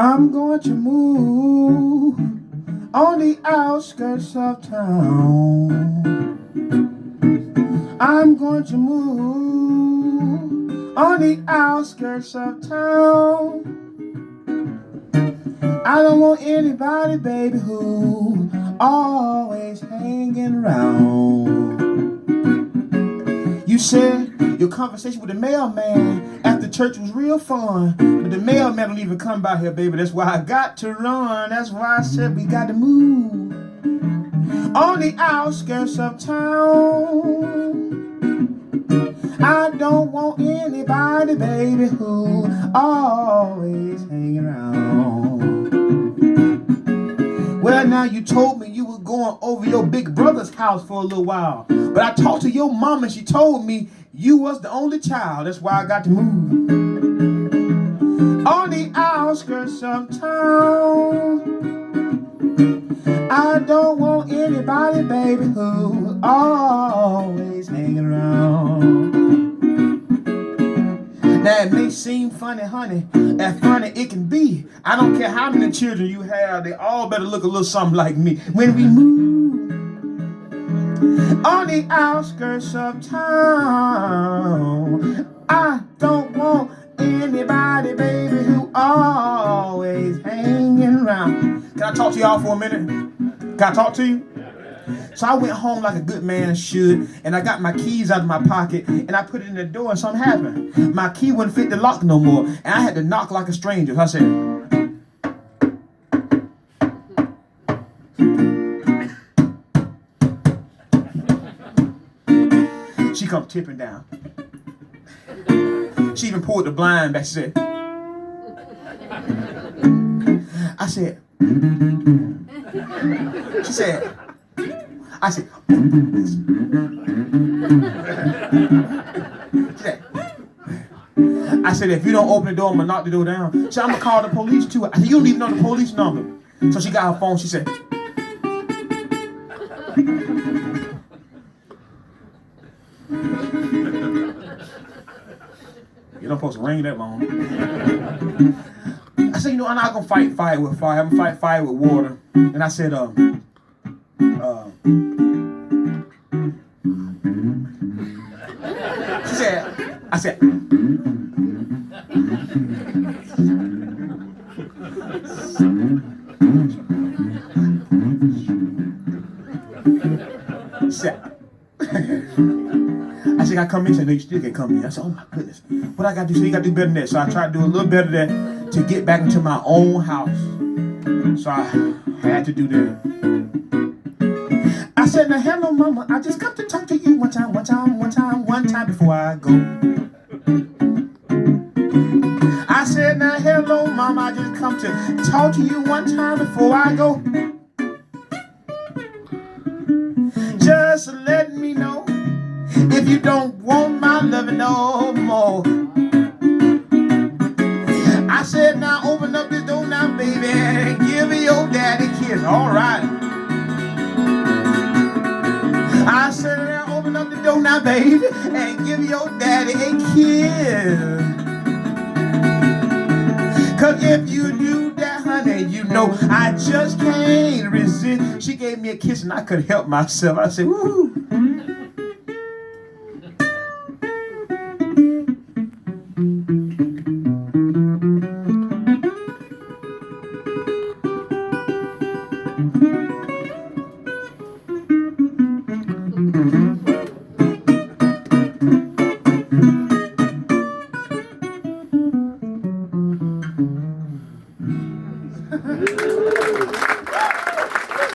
I'm going to move on the outskirts of town. I'm going to move on the outskirts of town. I don't want anybody, baby, who always hanging around. You said your conversation with the mailman after church was real fun, but the mailman don't even come by here, baby. That's why I got to run. That's why I said we got to move on the outskirts of town. I don't want anybody, baby, who always hanging around. Well, now you told me you were going over your big brother's house for a little while, but I talked to your mom and she told me you was the only child. That's why I got to move on the outskirts of town. I don't want anybody, baby, who always hanging around. Now it may seem funny, honey, as funny it can be. I don't care how many children you have, they all better look a little something like me. When we move on the outskirts of town, I don't want anybody, baby, who always hanging around. Can I talk to y'all for a minute? Can I talk to you? So I went home like a good man should, and I got my keys out of my pocket, and I put it in the door, and something happened. My key wouldn't fit the lock no more, and I had to knock like a stranger. I said, she come tipping down. She even pulled the blind back. She said, I said, she said, I said, I said, if you don't open the door, I'm gonna knock the door down. She said, I'm gonna call the police too. I said, you don't even know the police number. So she got her phone. She said, you don't supposed to ring that long. I said, you know, I'm not gonna fight fire with fire. I'm gonna fight fire with water. And I said, she said, I said, I said, I come in. She said, no, you still can't come in. I said, oh my goodness. What I got to do? So you got to do better than that. So I tried to do a little better than that to get back into my own house. So I had to do that. I said, now hello mama, I just come to talk to you one time before I go. I said, now hello mama, I just come to talk to you one time before I go. Just let me know if you don't want my loving no more. I said, now open up this door now, baby, and give me your daddy kiss. All right. I said, now open up the door now, baby, and give your daddy a kiss. Cause if you do that, honey, you know I just can't resist. She gave me a kiss and I couldn't help myself. I said, woo.